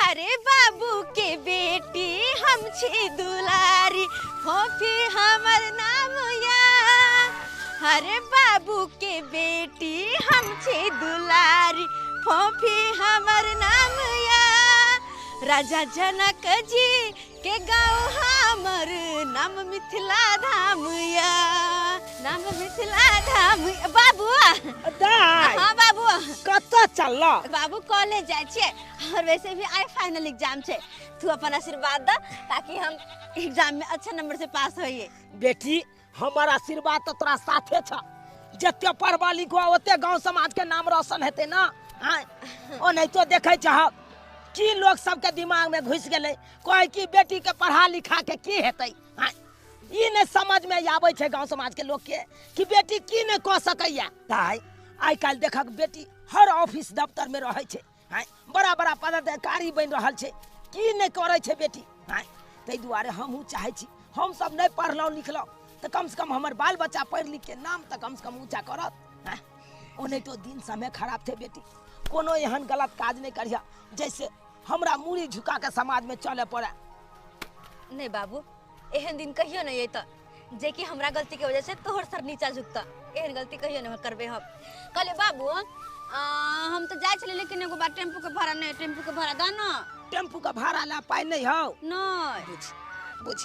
अरे बाबू के बेटी हम छी दुलारी फोफी हमर नाम या। अरे बाबू के बेटी हम छी दुलारी फोफी हमर नाम या। राजा जनक जी के गाँव हमर नाम मिथिला धाम या। नाम मिथिला धाम बाबू। हाँ बाबू कत्ता चलला बाबू कॉलेज जाए छे और वैसे भी आए फाइनल एग्जाम छे। तू अपन आशीर्वाद द ताकि हम एग्जाम में अच्छे नंबर से पास होइए। बेटी हमारा आशीर्वाद तो तोरा साथे छ। जते पढ़बा लिखबा ओते गांव समाज के नाम रोशन हेते ना। हां ओ नहीं तो देखे चाह की लोग सबके दिमाग में घुस गेले कोई की बेटी के पढ़ा लिखा के की हेतै। हां ई ने समझ में आबै छै गांव समाज के लोग के कि बेटी की ने क सकैया। ताई आई काल देखक बेटी हर ऑफिस दफ्तर में रहै छै। हां बड़ा बड़ा पदाधिकारी बन रहल छै की ने करे छै बेटी। हां तै दुआरे हमहू चाहै छी हम सब नहीं पढ़लौ लिखलौ तो कम से कम हमर बाल बच्चा पढ़ लिख के नाम तो कम से कम ऊंचा करत। हां ओ नहीं तो दिन समय खराब थे बेटी कोनो एहन गलत काज नहीं करिया जैसे हमरा मुड़ी झुका के समाज में चले पड़े। नहीं बाबू एहन दिन कहियो नहीं है तो जे कि हमरा गलती के वजह से तोहर सर नीचा झुकता। एहन गलती कहियो नहीं करबे हम। कहले बाबू हम तो जाय छले लेकिन एगो बार टेम्पू के भाड़ा नहीं टेम्पू के भाड़ा दा ना। टेम्पू का भाड़ा ला पाई नहीं हो नहीं बुझ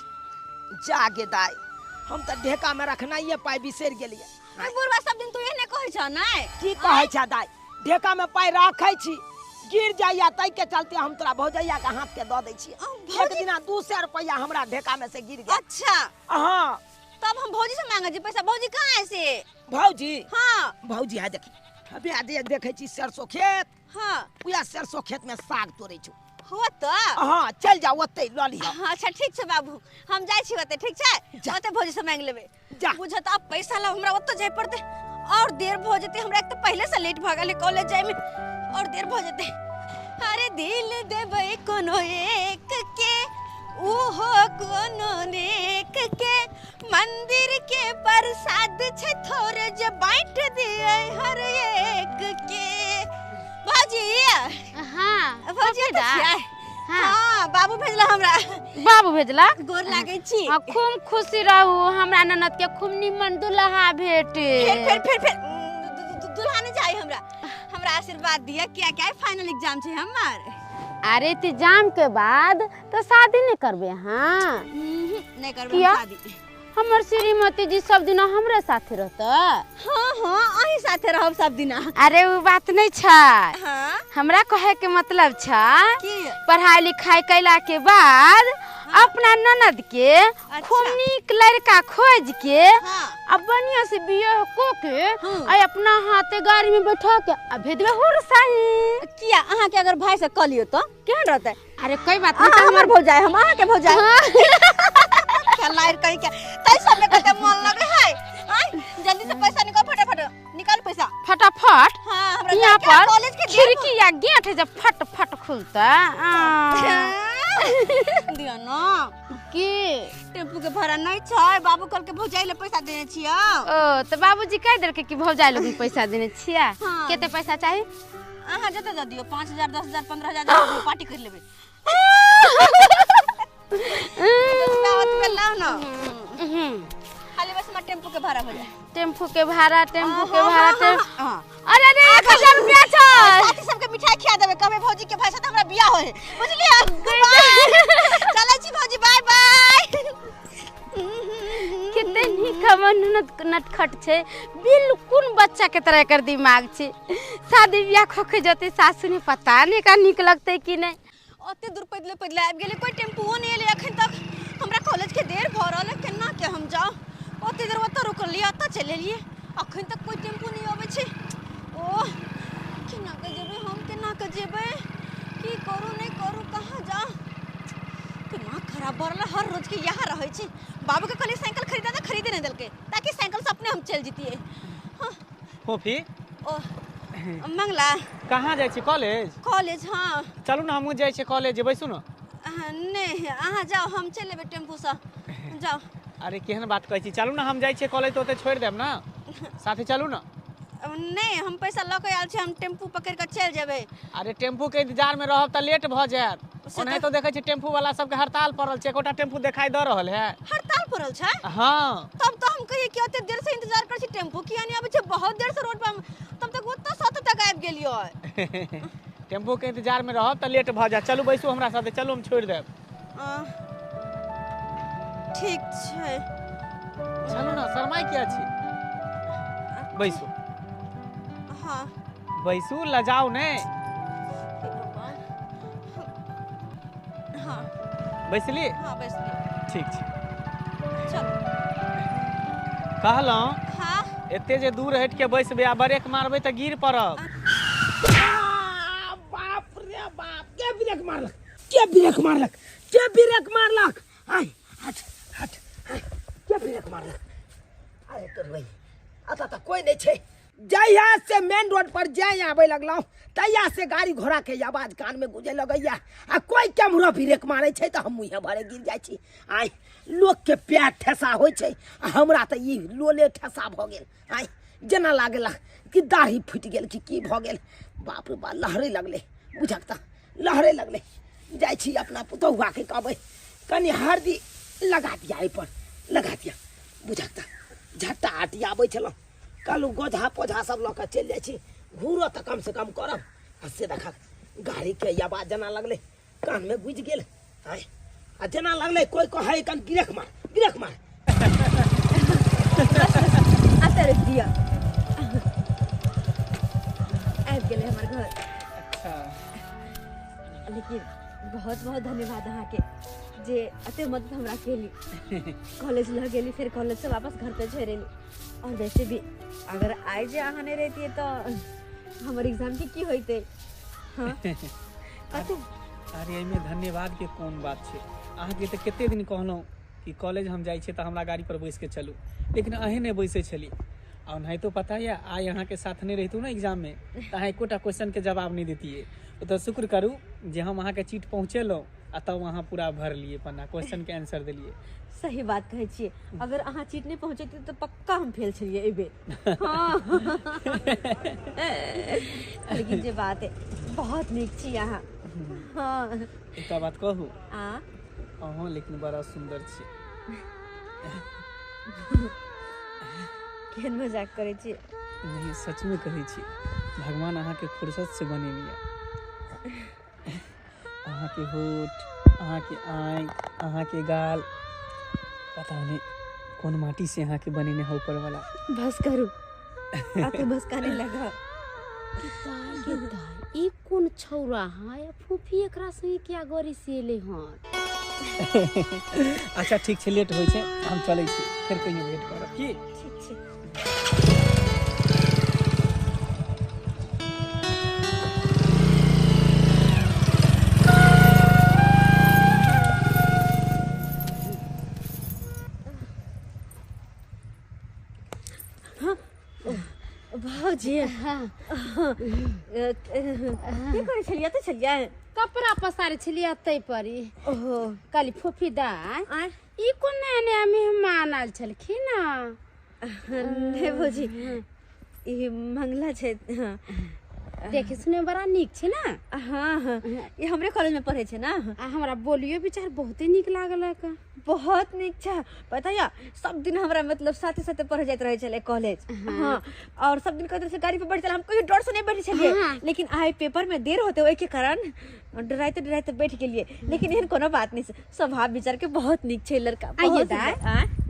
जागे दाई हम तो ढेका में रखना ये पाई बिसर गेलिए। बुढ़वा सब दिन तू एहने कहै छ नहीं की कहै छ दाई ढेका में पाई राखै छी गिर जाइया तै के चलते हम तोरा भौजैया के हाथ के द दै छी। एक दिना 200 रुपया हमरा ढेका में से गिर गया। अच्छा हां तब हम भौजी से मांगे जी पैसा। भौजी कहां है से? भौजी हां भौजी है देखी अबे आदे देखै छी सरसों खेत। हां पूरा सरसों खेत में साग तोड़ै छु। हो तो हां चल जा ओते ल लिहा। अच्छा ठीक छै बाबू हम जाय छी ओते ठीक छै ओते भौजी से मांग लेबे। जा बुझत अब पैसा ला हमरा ओते जाय पड़ते और देर भ जते। हमरा एक तो पहले से लेट भ गेले कॉलेज जाय में और देर भ जते। अरे दिल देबै कोनो एक के ओहो कोनो नेक के मंदिर के प्रसाद छै थोड़े जे बांट दिए हर एक के। भौजी हां भौजी हां बाबू भेजला हमरा। बाबू भेजला गोर लागै छी। खूब खुशी रहू हमरा ननद के खूब निमन दुल्हा भेटे। फिर दुल्हा नहीं जाई हमरा आशीर्वाद दिया क्या क्या फाइनल एग्जाम छे हमर। अरे एग्जाम के बाद तो शादी नहीं करबे। हां नहीं करबे शादी। हमर श्रीमती जी सब दिन हमरे साथे रहता। हां अही साथे रहब सब दिन। अरे वो बात नहीं छ। हां हमरा कहे के मतलब छ की पढ़ाई लिखाई कैला के बाद अपना ननद के खूब नीक लड़का खोज के अब बढ़िया से बियाह को के आ अपना हाथे गाड़ी में बैठा के आ भेजबे हुर साही। किया अहाँ के अगर भाई से क लियो तो केहन रहते? अरे कोई बात नहीं हमर भौजाई हम अहाँ के भौजाई। लायर कहीं के तै सब में कते मन लगे है। जल्दी से पैसा निकाल फटाफट निकाल पैसा फटाफट। हां हमरा यहाँ पर कॉलेज के खिड़की या गेट है जब फट फट खुलता। दिया ना की टेम्पू के भाड़ा नहीं छै बाबू कल के भौजाई ले पैसा देने छिया। ओ तो बाबूजी कह देल के कि भौजाई लोग पैसा देने छिया। केते पैसा चाहिए? अहाँ जते द दियो 5000 10000 15000 दे पार्टी कर लेबे। दावत में लाओ ना खाली बस में टेम्पू के भाड़ा हो जाए। टेम्पू के भाड़ा अरे अरे 1000 रुपया छ। साथी सबके मिठाई खिया देबे कहबे भौजी के भाई से हमरा बियाह होय बुझलिए। चलै छी भौजी बाय बाय। कितने निकमन नटखट छे बिल्कुल बच्चा के तरह कर दिमाग छे। शादी बियाह खोखे जते सासु ने पता नहीं का निक लगते कि नहीं। ओते दूर पैदले आबि गेले कोई टेम्पू नहीं एले अखन तक। हमरा कॉलेज के देर भ रहल केना के हम जाओ ओते देर ओते रुकलिए त चले लिए अखन तक कोई टेम्पू नहीं आबै छे। ओ केना के जेबे हम केना के जेबे की करू नहीं करू कहां जाओ दिमाग खराब भ रहल हर रोज के यहाँ रहै छे। बाबू के कहले साइकिल खरीदा त खरीदे नहीं देलके ताकि साइकिल से अपने हम चल जतिए। हां फोफी ओ मंगला कहाँ जाय छी कॉलेज? कॉलेज हां चलू ना हमहू जाय छी कॉलेज बैसू ना। नहीं अहाँ जाओ हम चल लेबे टेम्पू से जाओ। अरे केहन बात कहै छी चलू ना हम जाय छी कॉलेज तो ओते छोड़ देब ना साथे चलू ना। नहीं हम पैसा लऽ के आयल छी, हम टेम्पू पकड़ के चल जेबै। अरे टेम्पू के इंतजार में रहब त लेट भ जायत। ओनाहि तो देखै छी टेम्पू वाला सबके हड़ताल पड़ल छै, एकोटा टेम्पू देखाई द रहल है। हड़ताल पड़ल छै? हाँ तब तो हम कहिए कि ओते देर से इंतजार कर छी, टेम्पू किया नहीं आबै छै? बहुत देर से रोड पर तब तक ओतऽ सत तक आबि गेलियो। टेम्पू के इंतजार में रहब त लेट भ जायत। चलू बैसू हमरा साथे, चलू हम छोड़ि देब। ठीक छै चलू ना, शर्माई किया छी? बैसू हाँ बैसू, लजाओ ने। हाँ बैसली? हाँ बैस लियो। ठीक छै। चलो कहलौं हाँ एते जे दूर हट के बैसबे आ ब्रेक मारबे त गिर पड़ब। बाप रे बाप, के ब्रेक मारलक? के ब्रेक मारलक? के ब्रेक मारलक? हाय हट हट, के ब्रेक मारलक? अरे तोर भाई आता त कोई नहीं छे। जहिया से मेन रोड पर जाय आबे लगलौ तहिया से गाड़ी घोड़ा के आवाज कान में गुजे लगैया। आ कोई कैमरा ब्रेक मारे छे त हम मुहे भरे गिर जाय छी। आय लोग के पैर ठेसा होय छे, हमरा त ई लोले ठेसा भ गेल। आय जेना लागेला कि दाढ़ी फुट गेल कि भ गेल। बाप रे बाप, लहरे लगले, बुझक त लहरे लगले। जाय छी अपना पुतहुआ के कहबै कनी हरदी लगा दिया, एहि पर लगा दिया। बुझक त झट्टा आटी आबै छलौ, कहलू गोझा पोझा सब लऽ के चलि जाइ छी। घूरो त कम से कम करब। आ से देखक गाड़ी के आवाज जेना लगले कान में गुजि गेल। आय आ जेना लगले कोई कहे कन ब्रेक मार, ब्रेक मार। आता रख दिया। आबि गेले हमर घर। अच्छा लेकिन बहुत बहुत धन्यवाद अहाँ के जे अते मदद हमरा केली। कॉलेज लग गेली, फिर कॉलेज से वापस घर पे झरेली। और वैसे भी अगर आज जे अहाँ नहीं रहती तो हमर एग्जाम की होइते? हाँ अरे एहिमे धन्यवाद के कोन बात छै? अहाँके तऽ कते दिन कहलहुँ कि कॉलेज हम जाइ छियै तऽ हमरा गाड़ी पर बैस के चलू, लेकिन अहें नहि बैसे छली। और नहीं तो पता है आई अहाँ के साथ नहीं रहितू ना एग्जाम में तो अहाँ एकोटा क्वेश्चन के जवाब नहीं देतिए। तो शुक्र करू जे हम अहाँ के चीट पहुँचेलहुँ आ तब अहाँ पूरा भर लिए पन्ना, क्वेश्चन के आंसर दिलिए। सही बात कहै छियै। अगर अहाँ चीट नहीं पहुँचेती तो पक्का हम फेल छलिए एबे। हाँ। लेकिन जे बात है बहुत नीक छी अहाँ। हाँ एकटा बात कहू, आ अहाँ लेकिन बड़ा सुंदर छी। केहन मजाक करै छी? नहीं सच में कहै छी, भगवान अहाँ के फुर्सत से बनेनी है। अहाँ के होठ, अहाँ के आँख, अहाँ के गाल, पता नहीं कौन माटी से अहाँ के बनेने है ऊपर वाला। बस करू, आके बस काने लगा। ई कौन छौरा है? फूफी एकरा से क्या गरी से एले हन? अच्छा ठीक छै, लेट होइ छै, हम चलै छी, फिर कहियो भेट करब की? ठीक छै। भाजी की करै छलियै? तऽ छलियै कपड़ा पसारे छलिए तै परी। ओहो काली फूफी दाई ई कोन नया नया मेहमान आयल छलखिन न? नहीं भौजी, ई मंगला छै। हाँ देखे सुने बड़ा नीक छै ना? हाँ हाँ, ये हमरे कॉलेज में पढ़े छै ना। आ हमरा बोलियो विचार बहुते नीक लागल है का। बहुत नीक छै, पता या सब दिन हमरा मतलब साथे साथे पढ़े जाइत रहे छले कॉलेज। हाँ और सब दिन कहते गाड़ी पे बैठ चल, हम कोई डर से नहीं बैठे छलिए। लेकिन आइ पेपर में देर होते ओए के कारण डराते डराते बैठ गेलिए। लेकिन एहन कोनो बात नहीं, स्वभाव विचार के बहुत नीक छै लड़का। आइए दाई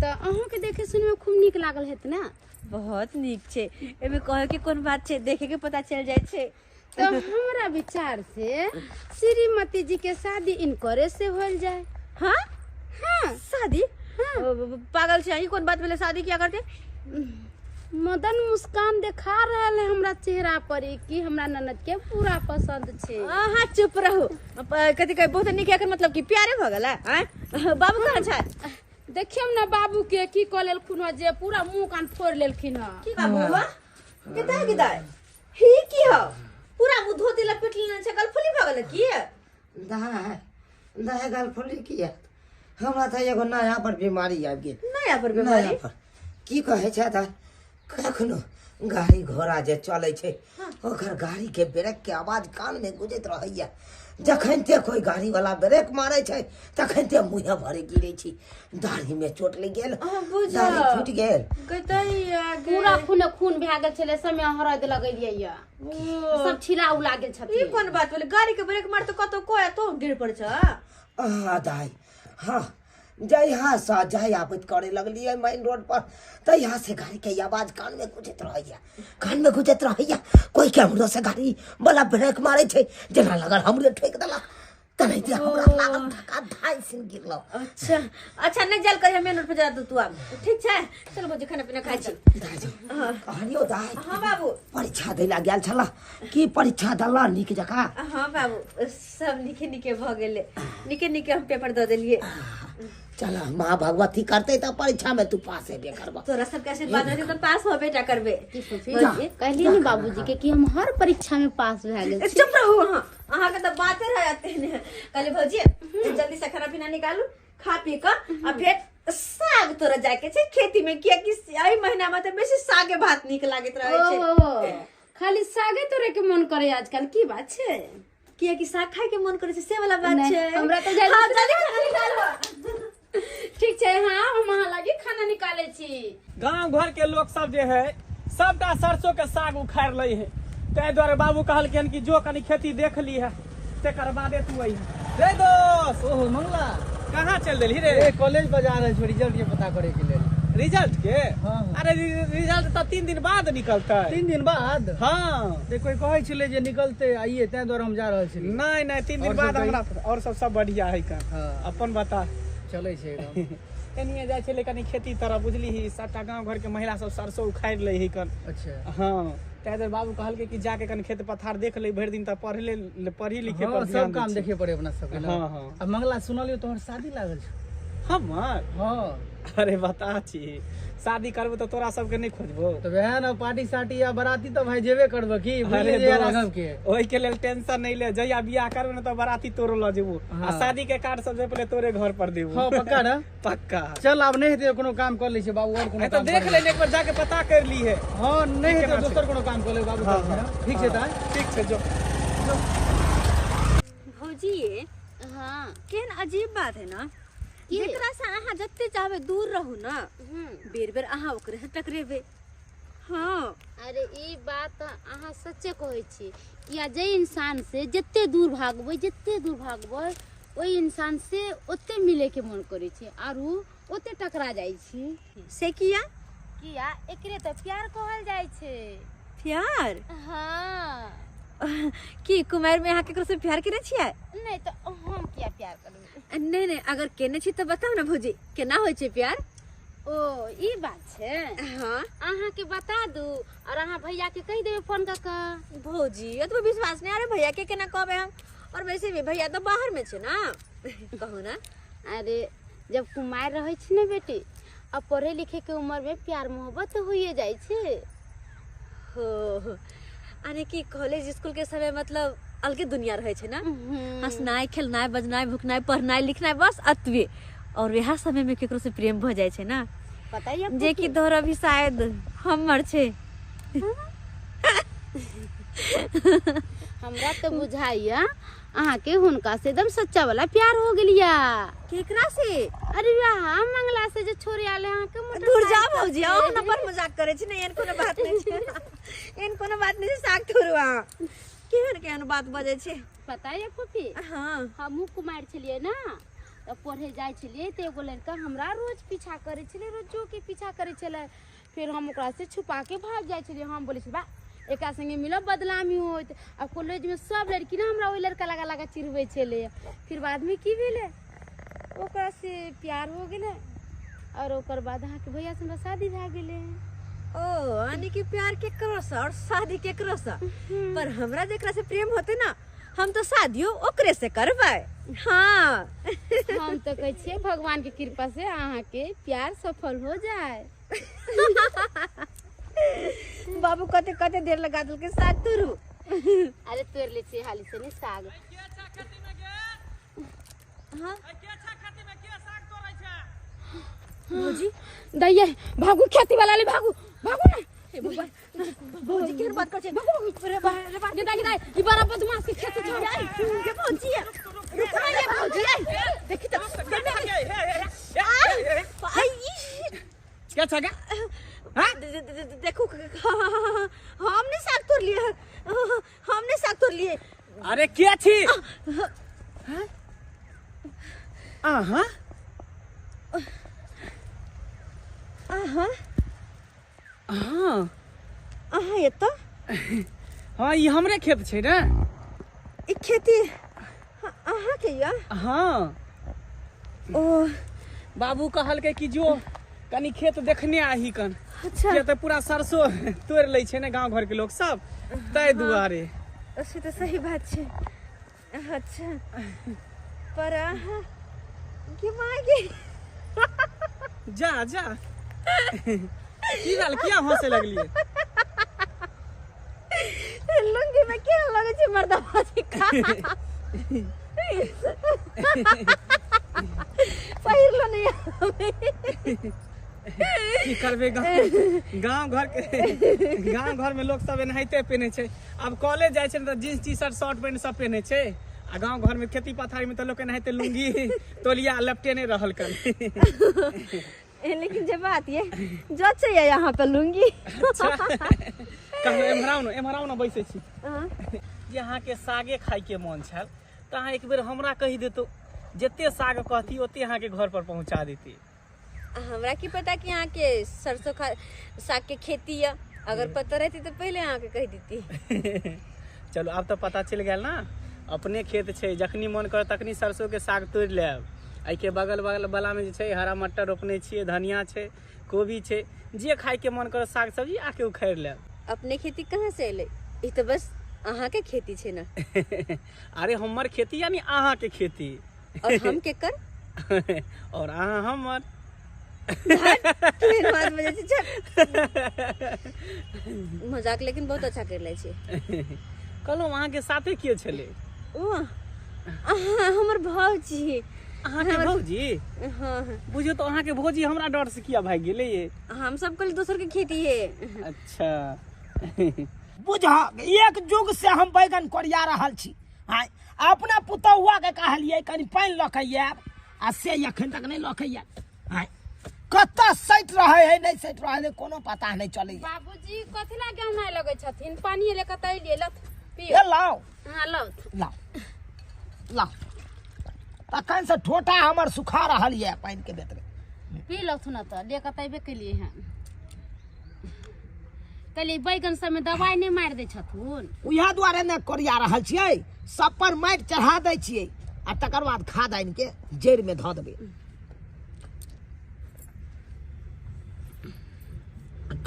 तो अहू के देखे सुने में खूब नीक लागल हेत ना? बहुत नीक छै, एमे कहे के कोन बात छै, देखे के पता चल जाय छै। तो हमरा विचार से श्रीमती जी के शादी इनकरे से होल जाए। हाँ हाँ शादी? हाँ पागल छै, कोन बात भेले शादी क्या करते? मदन मुस्कान देखा रहल है हमरा चेहरा पर कि हमरा ननद के पूरा पसंद छे। हाँ चुप रहू, कथी कहे बहुत नीक एकर मतलब कि प्यारे भ गेला? बाबू कहाँ छै? देखियम ना बाबू के की क लेलखिन ह, जे पूरा मुंह कान फोड़ लेलखिन ह। की बाबू बा किदाय किदाय ही की हो? पूरा मुंह धोती लपेट लेने छै, गलफुली भ गेल की? दाय गलफुली की है? हमरा त एगो नया पर बीमारी आबि गेल। नया पर बीमारी? की कहे छै दाय, कखनो गाड़ी घोड़ा जे चले छे ओकर गाड़ी के ब्रेक के आवाज कान में गुजत रहैया जखन ते कोई गाड़ी वाला ब्रेक मारे छे तखन ते मुँहे भरे गिरे छी दाढ़ी में चोट लग गेल दाढ़ी फूट गेल पूरा खून भए गेल छले समय हरद लगेलियै या सब छिला उला गेल छथि ई कोन बात बोले गाड़ी के ब्रेक मार तो कतो कोया तो गिर पड़ छ दाई हाँ जहिया सा जहिया आबत करे लगलिए मेन रोड पर तहिया से गाड़ी के आवाज कान में गुजत रहैया कोई के हमरो से गाड़ी वाला ब्रेक मारे छे जना लगल हमरे ठोक देला तनैते हमरा लागल धक्का धाई सिन गिरलो अच्छा नहीं जल कर मेन रोड पे जा तू आब ठीक छे चल मुझे खाना पीना खाइ छी दाई कहानियो दाई हां बाबू परीक्षा देला गेल छला की परीक्षा दला निक जका हां बाबू सब निके भ गेले निके हम पेपर द देलिए चल माँ भगवती करते तो परीक्षा में तू पास हेबे करबा तोरा सब कैसे बात है तो पास हो बेटा करबे कहली नहीं बाबूजी के कि हम हर परीक्षा में पास भए गेल छी चुप रहो हां अहाँ के तो बातें रह जाते ने कहले भौजी जल्दी से खाना पीना निकालू खा पी के आ फिर साग तोरा जाके छे खेती में किया कि एही महीना में तो बेसी सागे भात निक लागत रहे छे खाली सागे तोरे के मन करे आजकल की बात छे किया कि साग खाए के मन करे छे से वाला बात छे हमरा तो जल्दी खाना निकालो ठीक छे हां हम अहाँ लागी खाना निकाले छी गांव घर के लोग सब जे है सबटा सरसों के साग उखाड़ ले है तै द्वारे बाबू कहलखिन कि जो कनी खेती देख ली है तेकर बादे तू आई रे दोस्त ओहो मंगला कहाँ चल देली रे ए कॉलेज बाजार है छोड़ी रिजल्ट के पता करे के लेल रिजल्ट के हाँ। अरे रिजल्ट तो 3 दिन बाद निकलता 3 दिन बाद हाँ ते कोई कहै छले जे निकलते आइए तै द्वारा हम जा रहल छी नहीं 3 दिन और बाद सब हमरा और सब बढ़िया है का हाँ। अपन बता चलै छै एकदम एनिए जाय छले कनी खेती तरह बुझली ही सबटा गांव घर के महिला सब सरसों उखाड़ ले ही कन अच्छा हाँ तैदर बाबू कहलके कि जाके कनी खेत पथार देख ले भर दिन त पढ़ी लिखे हाँ, पर ध्यान सब काम देखे पड़े अपना सबके हाँ हाँ अब मंगला सुनलियो तोहर शादी लागल छ हमर हाँ अरे बता छी शादी करबो तो तोरा सबके नहीं खोजबो तो वह ना पार्टी साटी या बराती तो भाई जेबे करबो की अरे भूले राघव के ओई के लेल टेंशन नहीं ले जइया बियाह करबो न तो बराती तोरो ल जेबो आ हाँ। शादी के कार्ड सब जे पहले तोरे घर पर देबो हाँ पक्का ना पक्का चल अब नहीं हेते कोनो काम कर लै छै बाबू और कोनो तो काम देख कर ले एक बार जाके पता कर ली है हाँ नहीं ठीक है हेते ना, दोसर कोनो काम कर ले बाबू हाँ, कहलखिन हाँ, हँ। ठीक छै ता ठीक है जो भौजी ये हां केन अजीब बात है ना जेकरा से अहाँ जत्ते चाहबे दूर रहू ना बेर बेर अहाँ ओकरे से टकरेबे हाँ अरे ई बात अहाँ सच्चे कहै छी या जे इंसान से जत्ते दूर भागबै ओई इंसान से ओते मिले के मन करे छै आरू ओते टकरा जाइ छी से किया एकरे तो प्यार कहल जाइ छै प्यार हाँ की कुमार में अहाँ केकरो से प्यार केने छियै नहीं तो हम क्या प्यार करबै नहीं अगर केने छी तो बताओ ना भौजी केना होय छै प्यार ओ ई बात छै हाँ अहाँ के बता दू और अहाँ भैया के कह देबे फोन क के भौजी ये तो विश्वास नहीं अरे भैया के केना कहबे हम और वैसे भी भैया तो बाहर में छै ना कहू ना अरे जब कुमार रहे छी ना बेटी अब पढ़े लिखे के उम्र में प्यार मोहब्बत तो होइए जाइ छै हो अने की कॉलेज स्कूल के समय मतलब अलगे दुनिया रहे छै ना हंसनाई खेलनाई बजनाई भुकनाई पढ़नाई लिखनाई बस अतवे और वह समय में केकरो से प्रेम भ जाय छै ना पता है जे कि तोहरा भी शायद हमर छै हमरा तो बुझाइया अहाँ के हुनका से एकदम सच्चा वाला प्यार हो गेलिया केकरा से अरे वाह मंगला से जो छोरी आले अहाँ के दूर जा भौजी हम न पर मजाक करे छी ने एन कोनो बात नहीं छै एन कोनो बात नहीं छै साग थोरुआ केहन बात बजे छै पता है फूफी हां हमहू कुमार छलिए ना तो पढ़े जाय छलिए तो एगो लड़का हमरा रोज पीछा करे छले रोजो के पीछा करे छले फिर हम ओकरा से छुपा के भाग जाय छलिए हम बोले छी बा एका संगे मिलब बदनामी होत अब कॉलेज में सब लड़की ना हमरा ओइ लड़का लगा चिरवे छले फिर बाद में की भेले ओकरा से प्यार हो गेले और ओकर बाद अहाँ के भैया से हमरा शादी भ गेले ओ यानी कि प्यार केकरो से और शादी केकरो से पर हमरा जेकरा से प्रेम होते ना हम तो शादियो ओकरे से करबै हाँ हम तो कहै छियै भगवान के कृपा से अहाँ के प्यार सफल हो जाए बाबू कते कते देर लगा दल के साग तुरु अरे तोड़ ले छी हाली से नहीं साग हाँ भौजी दैया भागू खेती वाला ले भागू भागू ना हे भगवान भौजी के बात कर छे रे बा गिदा ई बड़ा बदमाश के खेत छ ये भौजी है रुकना ये भौजी है देखी तो क्या छगा हां देखो हमने साग तोड़ लिया हमने साग तोड़ लिए अरे क्या छी हां आहा आहा हां आहा ये तो हां ये हमरे खेत छै ना ई खेती आहा के या हां ओ बाबू कहलकै कि जो कनी खेत देखने आही कन अच्छा ये तो पूरा सरसों तोड़ लै छै ने गांव घर के लोग सब तै दुआरे ऐसे तो सही बात छे अच्छा पर आहा के मांगे जा जा की गाल किया हंसे लगलिए लुंगी में क्या लगे छे मर्दाबाजी का पहिर लो नहीं की करबे गांव घर में लोग सब एनाहिते पहने छै अब कॉलेज जाय छै त jeans T shirt shirt pant सब पहने छै आ गांव घर में खेती पथारी में तो लोग एनाहिते लुंगी तोलिया लपटे नहीं रहल कर लेकिन जब बात ये जो चाहिए यहाँ पे लूंगी अच्छा कहलो एमहराउ न बैसे छी यहाँ के सागे खाई के मन छल त अहाँ एक बेर हमरा कहि देतो जते साग कहती ओते अहाँ के घर पर पहुंचा देती हमरा की पता कि यहाँ के सरसों साग के खेती है अगर पता रहती तो पहले यहाँ के कह देती चलो अब तो पता चल गया ना अपने खेत छै जखनी मन कर तखनी सरसों के साग तोड़ लेब आई के बगल वाला में जे छै हरा मटर रोपने छियै धनिया छै कोबी छै जे खाय के मन कर साग सब्जी आके उखाड़ लेब अपने खेती कहाँ से अले ई तो बस अहाँ के खेती छे ना अरे हमर खेती यानी अहाँ के खेती और हम के कर और अहाँ हमर मजाक लेकिन बहुत अच्छा कर ले छे कहलो वहाँ के साथे कियो छले ओ हमर भौजी अहाँ के भौजी हां बुझियो तो अहाँ के भौजी हमरा डर से किया भाग गेले ये हम सब कल दूसर के खेती है अच्छा बुझा एक जुग से हम बैगन कोरिया रहल छी हां अपना पुतौआ के कहलिए कनी पानी ल के आब आ से एखन तक नहीं ल के आब हां कत्ता सैट रहे है नहीं सैट रहे है कोनो पता नहीं चले बाबूजी कथि ला गेहूं नहीं लगे छथिन पानी ले कतै लेलत ए लाओ हां लो लाओ तखन से ठोटा हमर सुखा रहल है पानी के बेतरे पी लो न त ले कतैबे के लिए हैं कली बैगन सब में दवाई नहीं मार दे छथुन उहा द्वारे ने कोरिया रहल छियै सब पर माटि चढ़ा दै छियै आ तकर बाद खाद आनि के जड़ में धऽ देबै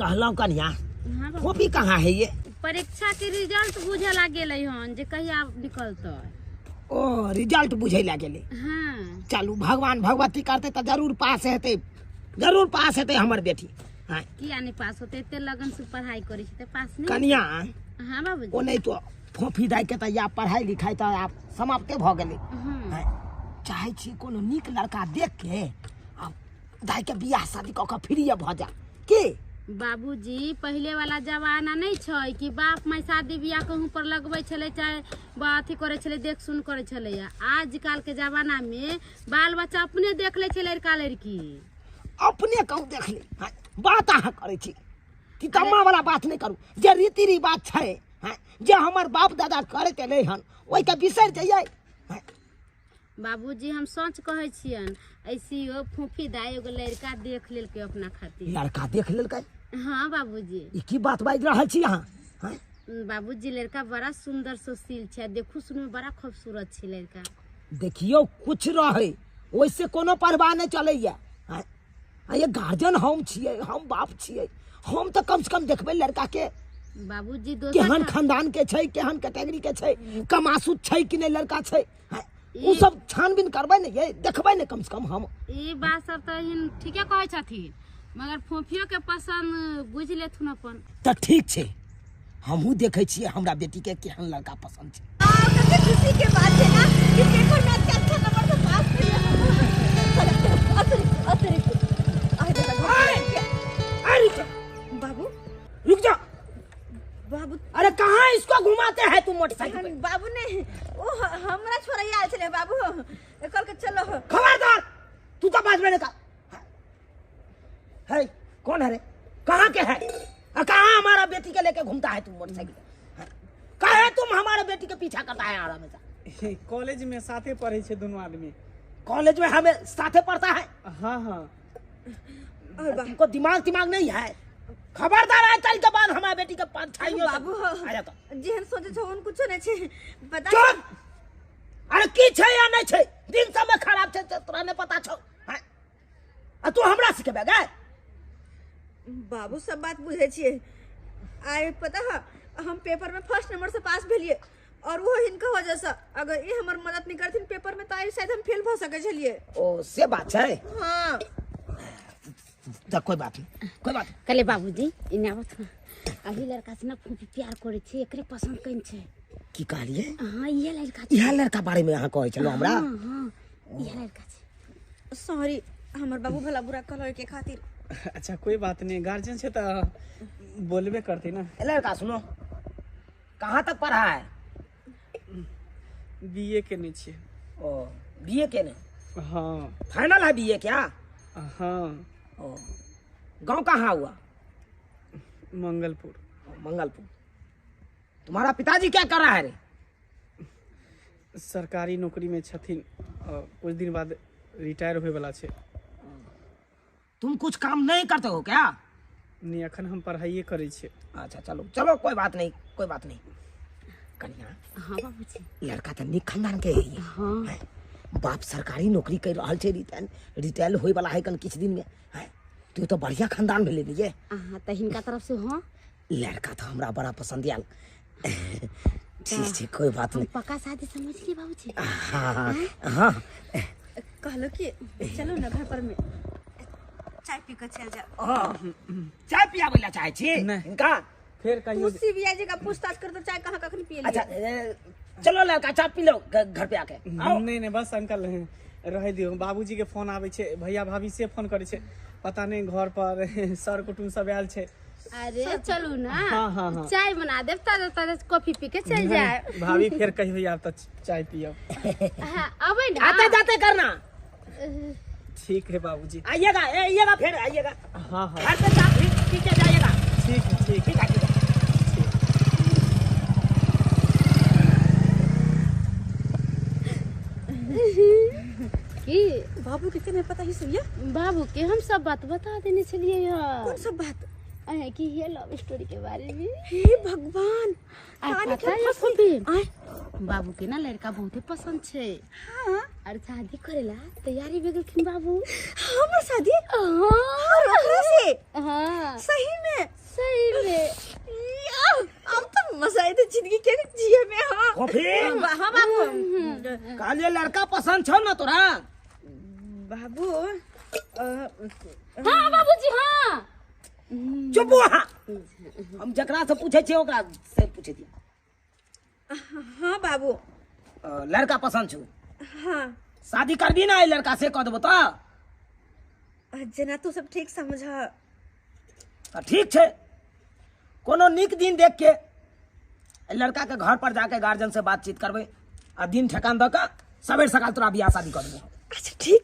कहलहुँ कन्या हां कॉपी कहाँ है ये परीक्षा के रिजल्ट बुझे ला गेलै हन जे कहिया निकलतै ओ रिजल्ट बुझै ला गेलै हां चलू भगवान भगवती करते तो जरूर पास हेतै हमर बेटी हां किया नहीं पास होते एते लगन से पढ़ाई करै छै त पास नहीं कन्या हां बाबूजी ओ नहीं तो फोफी दाई के तो या पढ़ाई लिखाई तो आप समाप्ते भ गेलै हां चाहे छी कोनो नीक लड़का देख के आ दाई के बियाह शादी क के फ्री भ जा के बाबूजी पहले वाला जमाना नहीं छै कि बाप माय शादी बियाह कहूं पर लगबै छले चाहे अथी करे छले देख सुन करे छले आजकल के जमाना में बाल बच्चा अपने देख ले छै लड़का लड़की अपने कहूँ देख ले बात अहाँ करे छी कि कम्मा वाला बात नहीं करू जे रीति रिवाज छै जे हमर बाप दादा करैत एलै हन ओहि के बिसर जइयै बाबूजी हम सोच कहे छियन ऐसी हो फूफी दाई एगो लड़का देख लेल के अपना खातिर लड़का देख लेलकै हाँ बाबूजी ई की बात बाजि रहल छी अहाँ बाबूजी लड़का बड़ा सुंदर सुशील छै देखू सुन में बड़ा खूबसूरत छै लड़का देखियो कुछ रहे ओइसे कोनो परवाह नहीं चलैया ये गार्जियन हम छियै हम बाप छियै हम तो कम से कम देखबै लड़का के बाबूजी केहन खानदान के छै केहन कैटेगरी के छै कमासु छै कि नहीं लड़का छै उ सब छानबीन करबै ने ये देखबै ने कम से कम हम ई बात सब तो ठीके कहै छथिन मगर फोफियो के पसंद बुझ लेथुन अपन त ठीक छै हमहू देखै छियै हमरा बेटी के केहन लड़का पसंद छै कते खुशी के बात है ना कि पेपर में अच्छा नंबर से पास कर बाबू रुक जा कल के चलो हो। खबरदार, तू तो बाज में का है। कौन है रे? कहाँ के है? कहाँ हमारा बेटी के लेके घूमता है तुम मोटरसाइकिल? कहे तुम हमारे बेटी के पीछा करता है आराम से? कॉलेज में साथे पढ़े छे दोनों आदमी। कॉलेज में हमें साथे पढ़ता है? हाँ हाँ। तुमको दिमाग नहीं है? खबरदार, आज कल के बाद हमारे बेटी के पास छाइयो बाबू आया तो जेहन सोचे छो उन कुछ नहीं छे पता। चुप! अरे की छे या नहीं छे? दिन समय खराब छे तोरा ने पता छो? हैं? आ तू हमरा सिखेबे गए? बाबू सब बात बुझे छिए। आइ पता है हम पेपर में फर्स्ट नंबर से पास भेलिए और वो हिनका वजह से अगर ये हमर मदद नहीं करथिन पेपर में तो आई शायद हम फेल भ सके छलिए। ओ से बात छे। हां तो कोई बात नहीं। कले बाबूजी इने आवत ना अही लड़का से ना खूब प्यार करे छे, एकरे पसंद कइन छे। की कहलिए? हां ये लड़का यह लड़का बारे में यहाँ कहे चलो हमरा। हां ये लड़का छे। सॉरी हमर बाबू भला बुरा कहलो के खातिर। अच्छा कोई बात नहीं, गार्जियन से तो बोलबे करती ना। लड़का सुनो, कहाँ तक पढ़ा है? बीए के नीचे। ओ बीए के ने? हाँ फाइनल है बीए क्या? हाँ। ओ गांव कहाँ हुआ? मंगलपुर। मंगलपुर। तुम्हारा पिताजी क्या कर रहा है रे? सरकारी नौकरी में छथिन और कुछ दिन बाद रिटायर होए वाला छे। तुम कुछ काम नहीं करते हो क्या? नहीं, अखन हम पढ़ाइए करे छे। अच्छा चलो कोई बात नहीं कन्या। हां बाबूजी लड़का तो निक खानदान के है। हां बाप सरकारी नौकरी कर रहल छे, रिटायर होए वाला है कल कुछ दिन में। है तू तो बढ़िया खानदान भेले नहीं? हां त हिनका तरफ से हां लड़का तो हमरा बड़ा पसंद आयल। ठीक कोई बात नहीं। पक्का शादी समझ लिए बाबूजी? हाँ कहलो कि चलो ना घर पर में चाय पी के चल जा। चाय पियावे ला चाहे छी इनका? फिर कहियो तुलसी बिया जी का पूछताछ कर तो चाय कहाँ कखन पिए लिए। अच्छा चलो लड़का चाय पी लो घर पे आके। आओ। नहीं बस अंकल रह दियो। बाबूजी के फोन आवे छे, भैया भाभी से फोन करे छे, पता नहीं घर पर सर कुटुम सब आयल छे। अरे चलू ना। हाँ। चाय बना देव ताजा कॉफी पी के चल जाए। भाभी फिर कहियो आप तो चाय पियो। अबे ना आते जाते करना। ठीक है बाबूजी। आइएगा फिर आइएगा। हाँ घर पे चाय पी के जाइएगा। ठीक है। की बाबू के नहीं पता ही सुनिए। बाबू के हम सब बात बता देने चलिए यार। कौन सब बात? कि ये लव स्टोरी के बारे में। हे भगवान पता है खूबी बाबू के ना लड़का बहुते पसंद छे। हाँ और शादी करेला तैयारी भी गेलखिन बाबू। हमर शादी? हाँ से हाँ सही में अब तो मजा आए थे जिंदगी के जिए में। हाँ हाँ बाबू। काले लड़का पसंद छो ना तोरा? बाबू हाँ बाबूजी हाँ। चुप वहाँ। हम जकरा से पूछे छे ओकरा से पूछे दिया। हाँ बाबू लड़का पसंद छो? हाँ। शादी करबी ना लड़का से कह देबो तो? जना तू सब ठीक समझ। ठीक छे, कोनो निक दिन देख के लड़का के घर पर जाके गार्जियन से बातचीत करबे आ दिन ठेकान द के सवेर सकाल तोरा बियाह शादी कर देबो। अच्छा ठीक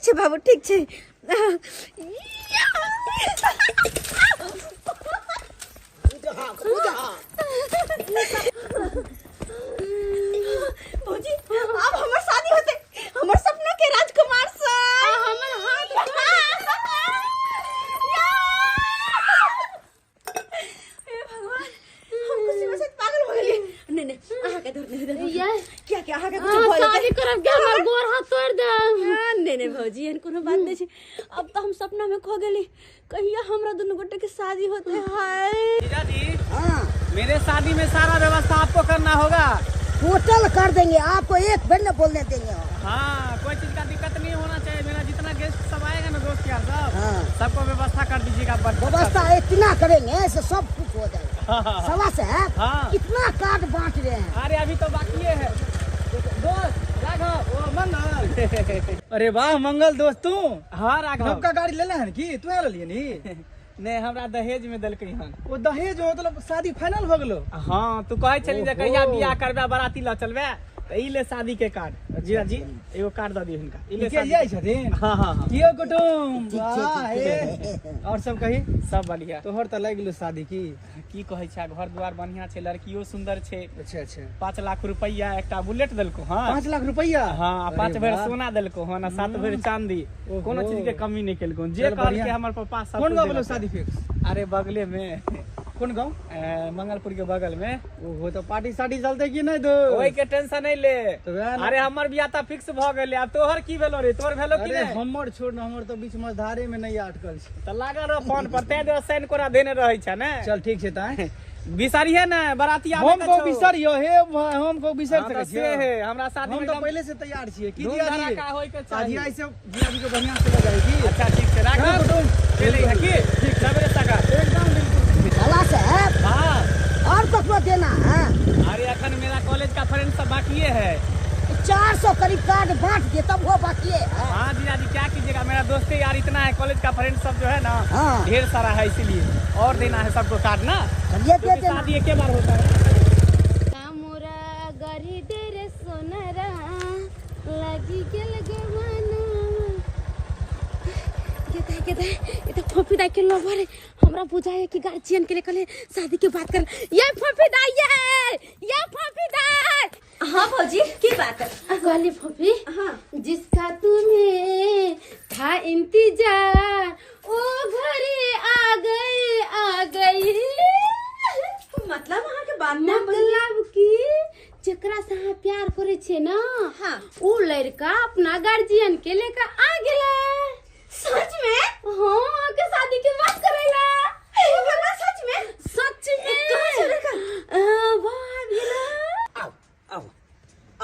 छे बाबू ठीक छे। भौजी अब हमर शादी होते हमर सपना के राजकुमार से। हमर हाथ हे भगवान हम खुशी में से पागल हो गेली। नहीं आहा के धर क्या आहा के कुछ भइल? शादी करब के हमर गोर हाथ तोड़ दे। नहीं भौजी एहन कोनो बात नहीं छे। अब तो हम सपना में खो गेली। कहिया हमरा दोनों गोटे के शादी होते है। जीजा जी मेरे शादी में सारा व्यवस्था आपको करना होगा। टोटल कर देंगे आपको, एक बार न बोलने देंगे। हाँ कोई चीज का दिक्कत नहीं होना चाहिए। मेरा जितना गेस्ट सब आएगा ना दोस्त यार सब सबको व्यवस्था कर दीजिएगा। व्यवस्था इतना करेंगे ऐसे सब कुछ हो जाएगा। सवा से हाँ। कितना कार्ड बांट रहे हैं। अरे अभी तो बाकी है दोस्त राघव वो मंगल। अरे वाह मंगल दोस्त तू हाँ राघव सबका गाड़ी ले हन की तू ले नी? नहीं हमरा दहेज में दलकै हन। वो दहेज मतलब शादी फाइनल हो गेलो? हाँ तू कहे चली जे कहिया बियाह करबे बाराती ला चलबे तो ई ले शादी के कार्ड जीजा जी एगो कार्ड दे दियो इनका ई ले के शादी जाय छथिन। हाँ हाँ हाँ कियो कुटुम वाह ए और सब कही सब बढ़िया तोहर त लाग गेलो शादी की कहै छै घर द्वार बढ़िया छै लड़कियो सुंदर छै अच्छा अच्छा 5 लाख रुपया एकटा बुलेट देलको हाँ 5 लाख रुपया हाँ 5 अरे भर वाह। सोना देलको हाँ ना 7 भर चांदी ओहो। कोनो चीज के कमी नहीं केलको जे चल कहल बढ़िया। के हमर पापा सब कौन कुछ गाँव देलको। बोलो शादी फिक्स अरे बगले में कौन गाँव मंगलपुर के बगल में ओहो तो पार्टी सार्टी चलते कि नहीं दो ओई के टेंशन नहीं ले तो वएह ना। अरे हमर बियाह त फिक्स भ गेले अब तोहर की भेलो रे तोहर भेलो कि अरे नहीं हमर छोड़ न हमर तो बीच में धारे में नहीं अटकल छै त लागा रो फोन पर ते दे साइन कोरा देने रहै छै ने चल ठीक छै ताई बिसारी है ना बराती आवे हम को बिसरियो हे हम को बिसर सकै से छियै है हमरा शादी हम में तो एकदम पहले से तैयार छियै की धूम दिया जी धड़ाका होय के चाहिए शादी ऐसे जिया जी को बढ़िया से लगाएगी अच्छा ठीक छै राख हाँ, कुटुम। चले है की ठीक सबरे सका एकदम बिल्कुल साला साहब हां और कुछ देना है। अरे अखन मेरा कॉलेज का फ्रेंड सब बाकी है 400 करीब कार्ड बांट दे तब वो बाकी है। हाँ जीजा जी क्या कीजिएगा मेरा दोस्त यार इतना है कॉलेज का फ्रेंड सब जो है ना हाँ। ढेर सारा है इसीलिए और देना है सबको कार्ड ना चलिए दे क्योंकि देना। शादी एक बार होता है हमरा गरी डेरे सोनरा लगी गेल गवाना ये तो फफीदा के लवर हमरा बुझाए कि गार्जियन के लिए कल शादी की बात कर ये फफीदा ये फफीदा हाँ भौजी की बात है? कहली फफी हाँ जिसका तुम्हें था इंतजार ओ घरे आ गई मतलब वहाँ के बाद में मतलब कि जेकरा से अहाँ प्यार करे छे ना हाँ। उ लड़का अपना गार्जियन के लेकर आ गेला सच में हाँ के शादी के बात करेला भला सच में सच में कहाँ चलेगा? वाह गेला आओ आओ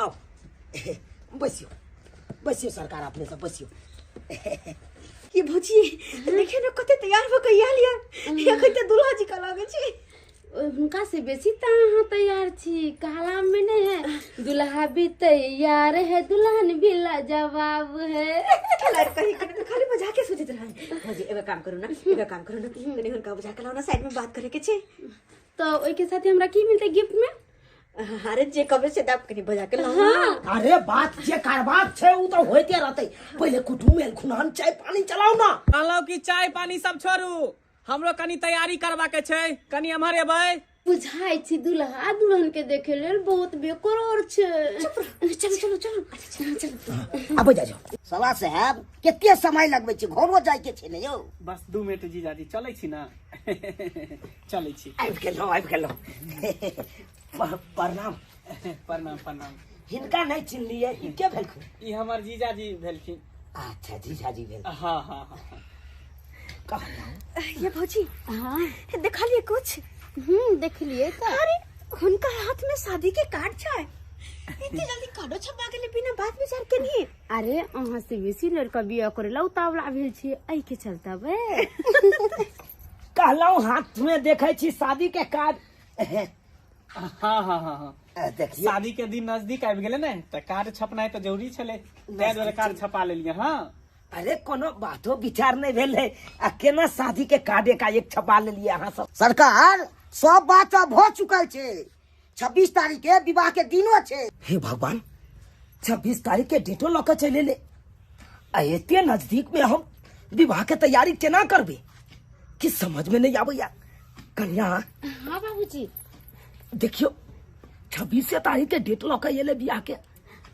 आओ बसियो बसियो सरकार अपने सब बसियो। ये भौजी देखे ना कते तैयार हो गई लिया या कते दुल्हा जी का लागे छी उनका से बेसी त अहाँ तैयार छी कहला में नहीं है दुल्हा भी तैयार है दुल्हन भी लाजवाब है लड़का ही कने खाली मजाक के सोचत रहा भौजी एबे काम करू ना कने हुनका बुझा के लाओ ना साइड में बात करे के छी तो ओई के साथ हमरा की मिलते गिफ्ट में अरे जे कबे से दाप कने बजा के लाओ हाँ अरे बात जे कारबाक छे उ तो होते रहते पहले कुटुम में खुनान चाय पानी चलाओ ना। कहलो कि चाय पानी सब छोड़ू हमरो कनी तैयारी करबा के छै कनी हमर एबै बुझाई छी दुल्हा दुल्हन के देखे लेल बहुत बेकरार छे चलो चलो चलो चलो अब जा जाओ। साला साहब केते समय लगबे छै घरो जाय के छै ने यो। बस 2 मिनट जीजा जी चलै छी ना चलै छी आबि गेलो प्रणाम प्रणाम प्रणाम हिनका नहीं चिन्हलिए ई के भेलखिन? ई हमर जीजा जी भेलखिन अच्छा जीजाजी भेल। हाँ हाँ हाँ कहलौं ये भौजी हाँ देखा लिए कुछ देख लिए का अरे हुनका हाथ में शादी के कार्ड छै इतनी जल्दी कार्डो छपा के ले बिना बात विचार के नहीं अरे अहाँ से बेसी लड़का बियाह करेला उतावला भेल छी एहि के चलता बे कहलौं हाथ में देखे छी शादी के कार्ड। हाँ हाँ हाँ हाँ देखिए शादी के दिन नजदीक आबि गेले ने तो कार्ड छपनाइ तो जरूरी छले ताहि दुआरे कार्ड छपा लेलिए हाँ अरे कोनो बातो विचार नहीं भेल है आ केना शादी के कार्ड एकाएक छपा लेलिए अहाँ सब। सरकार सब बात अब हो चुकल छे 26 तारीख के विवाह के दिनो छे। हे भगवान 26 तारीख के डेटो लऽ के चले ले आ एते नजदीक में हम विवाह के तैयारी केना करबे कि समझ में नहीं आबैया। कन्या हाँ बाबूजी देखियो 26 तारीख के डेट लऽ के एले विवाह के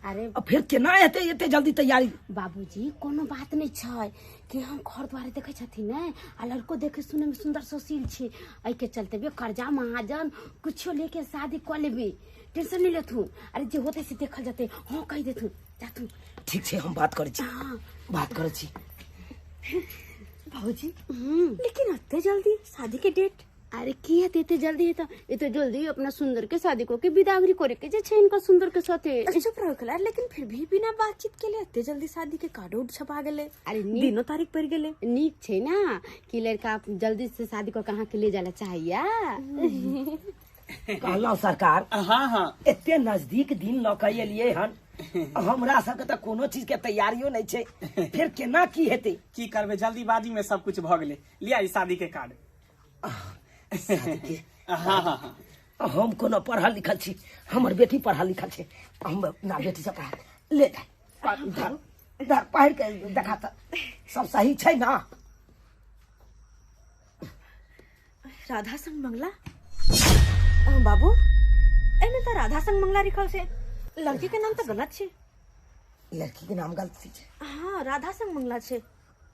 अरे अब फिर केना हेतै एते जल्दी तैयारी। बाबूजी कोनो बात नहीं छै कि हम घर द्वारे देखे छथिन ने आ लड़को देखे सुने में सुंदर सुशील छै एहि के चलते बे कर्जा महाजन कुछो लेके शादी कर लेबे टेंशन नहीं लेथुन। अरे जे होते से देखल जते हाँ कह देथुन जाथुन। ठीक छै हम बात करै छी हाँ बात करै छी। भौजी लेकिन इतने जल्दी शादी के डेट अरे की हेते इतने जल्दी है तो इतने जल्दी अपना सुंदर के शादी को के विदागरी करे के जे छै इनका सुंदर के साथे चुप रहो लेकिन फिर भी बिना बातचीत के लिए इतने जल्दी शादी के कार्ड उठ छपा गेले अरे दिनों तारीख पर गेले नीक छै ना कि लड़का जल्दी से शादी को कहाँ के ले जाला चाहिए कहलौं सरकार हाँ हाँ एते नजदीक दिन लऽ के एलियै हन हमरा सबके तऽ कोनो चीज के तैयारियो नहीं छै फिर केना की हेतै की करबे जल्दीबाजी में सब कुछ भ गेले लिया ई शादी के कार्ड शादी के हाँ हाँ हाँ हम कोनो पढ़ल लिखल छी, हमर बेटी पढ़ल लिखल छै, हम अपना बेटी से पढ़ा ले जाए इधर इधर पढ़ के देखा त सब सही छै ना। राधा संग मंगला बाबू एमे तो राधा संग मंगला लिखल छै, लड़की के नाम तो गलत छै। लड़की के नाम गलती छै? हाँ राधा संग मंगला छै।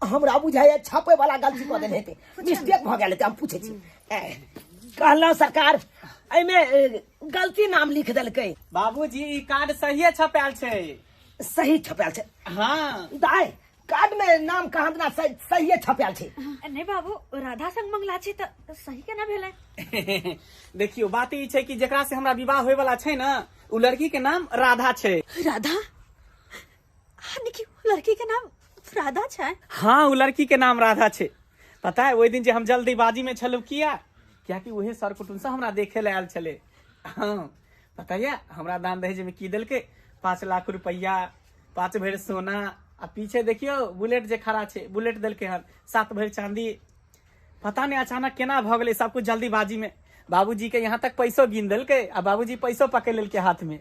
हमरा बुझाइए छापे वाला गलती कऽ देने हेतै, मिस्टेक भऽ गेल हेतै। हम पूछै छी कहलहुँ सरकार एहिमे गलती नाम लिख देलकै। बाबूजी ई कार्ड सही छपायल छै। सही छपायल छै? हाँ दाई कार्ड में नाम कहाँ देना सही छपायल छै। नहीं बाबू राधा संग मंगला छै तो सही केना भेलै? देखियो बात ई छै कि जेकरा से हमरा विवाह होय वाला छै ना उ लड़की के नाम राधा छै। राधा? लड़की के नाम राधा छै? हाँ उ लड़की के नाम राधा छै। पता है ओहि दिन जे हम जल्दीबाजी में छलू क्या कि उहे सर कुटुम से हमरा देखे ले आयल छले। हाँ पता है हमरा दान दहेज में की देलके 5 लाख रुपया, 5 भरि सोना, आ पीछे देखियो बुलेट जे खड़ा छै बुलेट देलके हन, 7 भरि चांदी। पता नहीं अचानक केना भ गेलै सब कुछ जल्दीबाजी में। बाबूजी के यहाँ तक पैसो गिन देलके आ बाबूजी पैसो पकड़ लेलके हाथ में।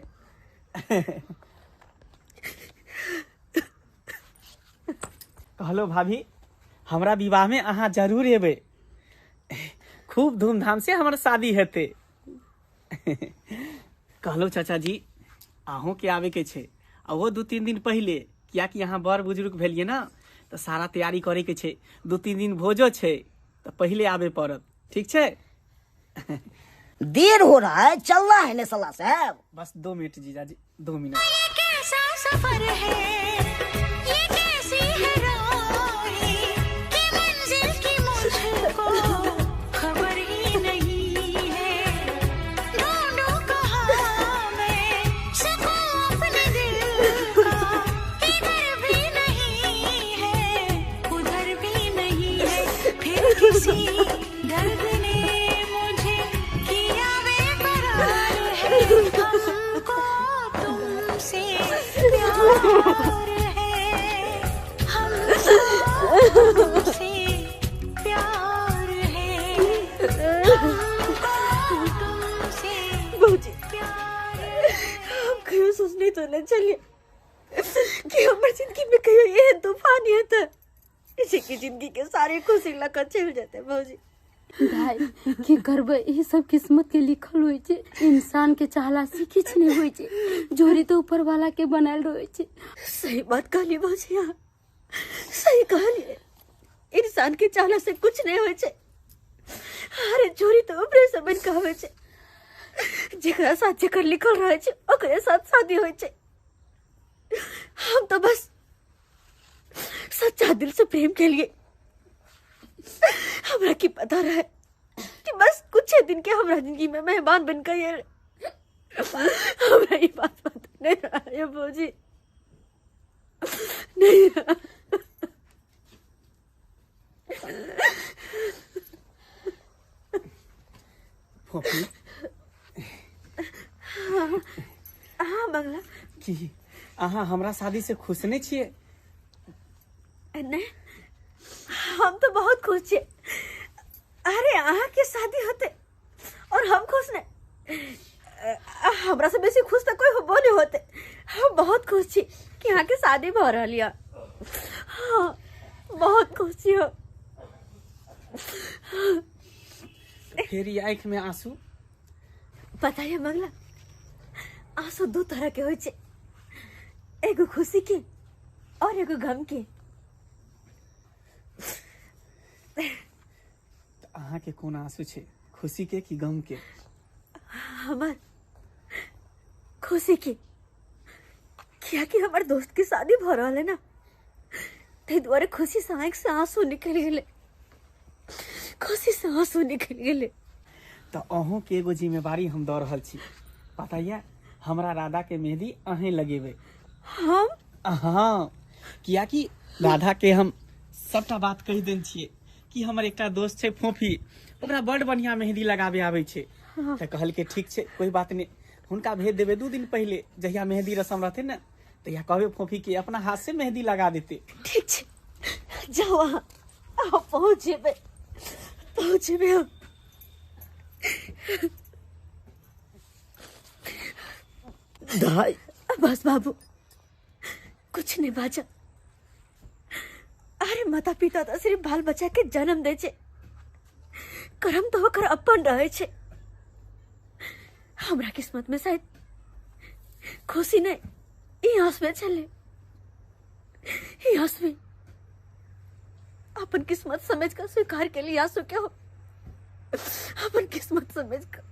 कहलो भाभी हमरा विवाह में अहाँ जरूर एबे, खूब धूमधाम से हमार शादी हेते। कहलो चाचा जी अहों के आवे के छे, आ वो 2-3 दिन पहले, किया कि यहाँ बड़ बुजुर्ग भेलिए ना तो सारा तैयारी करे के छे। 2-3 दिन भोजो छे तो पहले आवे पड़त, ठीक छे? देर हो रहा है, चल रहा है ने सलाह साहब। बस 2 मिनट जीजा जी, 2 मिनट। ये कैसा सफर है, ये कैसी है राहें कि मंजिल की मुझको खबर ही नहीं है। ढूंढूं कहाँ मैं सकूं अपने दिल का, इधर भी नहीं है उधर भी नहीं है। फिर किसी दर्द ने मुझे किया बेकरार है। हमको तुमसे प्यार है, हमको तुमसे प्यार है, हमको तुमसे बाबूजी प्यार है। हम कहीं सोचने तो न चलिए कि हमारी जिंदगी में कहीं ये तूफान ये था, किसी की जिंदगी के सारे खुशी लगा चल जाते। बाबूजी भाई की करबे, ई सब किस्मत के लिखल होय छै। इंसान के चाहला से किछ नहीं होय छै, जोरी तो ऊपर वाला के बनाल रहै छै। सही बात कहली बाबूजी, हाँ सही कहली। इंसान के चाहला से कुछ नहीं होय छै, अरे जोरी तो ऊपर से बन के होय छै। जेकरा साथ जेकर लिखल रहे छै ओकरे साथ शादी होय छै। हम तो बस सच्चा दिल से प्रेम के लिए हमरा की पता रहे कि बस कुछ दिन के हमरा जिंदगी में मेहमान बन गए। हमरा ये बात पता नहीं रहा है बाबूजी, नहीं रहा। हाँ मंगला कि अहाँ हमरा शादी से खुश नहीं छिए? नहीं हम तो बहुत खुश छे। अरे अहाँ के शादी होते और हम खुश नहीं, हमरा से बेसी खुश तो कोई होबो नहीं होते। हम बहुत खुश छी कि अहाँ के शादी भ रहल या। हाँ बहुत खुश छी हो। फिर ये आँख में आंसू? पता है मंगला, आंसू 2 तरह के होय छे, एगो खुशी के और एगो गम के। अहाँ के कौन आंसू छे, खुशी के कि गम के? हमार खुशी के, क्या कि हमार दोस्त की शादी भ रहल है ना, ते द्वारे खुशी से आँख से आंसू निकल गेले, खुशी से आंसू निकल गेले। तो अहों के एगो जिम्मेवारी हम दे रहल छी। पता है हमरा राधा के मेहंदी अहें लगेबे। हम? हाँ, किया कि राधा के हम सबटा बात कह देन छिए कि हमर एकटा दोस्त छै फोफी, ओकरा बड़ बढ़िया मेहंदी लगाबे आबै छै। तो कहल के ठीक छै कोई बात नहीं, हुनका भेज देबे 2 दिन पहले जहिया मेहंदी रसम रहते ना, तहिया कहबे फोफी के अपना हाथ से मेहंदी लगा देते। ठीक छै, जाओ आप पहुँच जेबे हम। दाई बस बाबू कुछ नहीं बाजा। अरे माता पिता तो सिर्फ बाल बच्चा के जन्म दे छे, कर्म तो होकर अपन रहे छे। हमरा किस्मत में शायद खुशी नहीं ई हंसवे चले, ई हंसवे अपन किस्मत समझ कर स्वीकार के लिए आंसू क्या हो, अपन किस्मत समझ कर।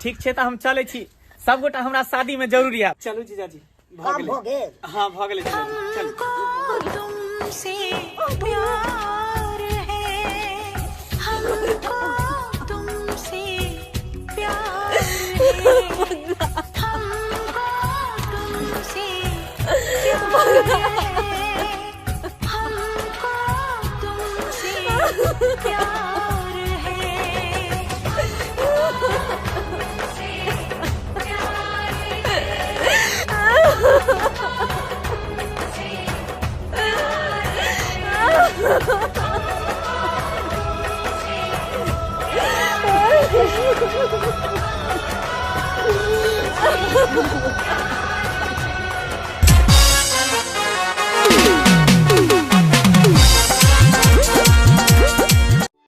ठीक छे, तो हम चले छी। सब गोटा हमरा शादी में जरूरी है। चलू जीजाजी। काम हो गेल। हाँ भ गेलै। चलू। तुमसे प्यार है, हमको तुमसे प्यार है, हमको तुमसे प्यार है, हमको तुमसे प्यार है।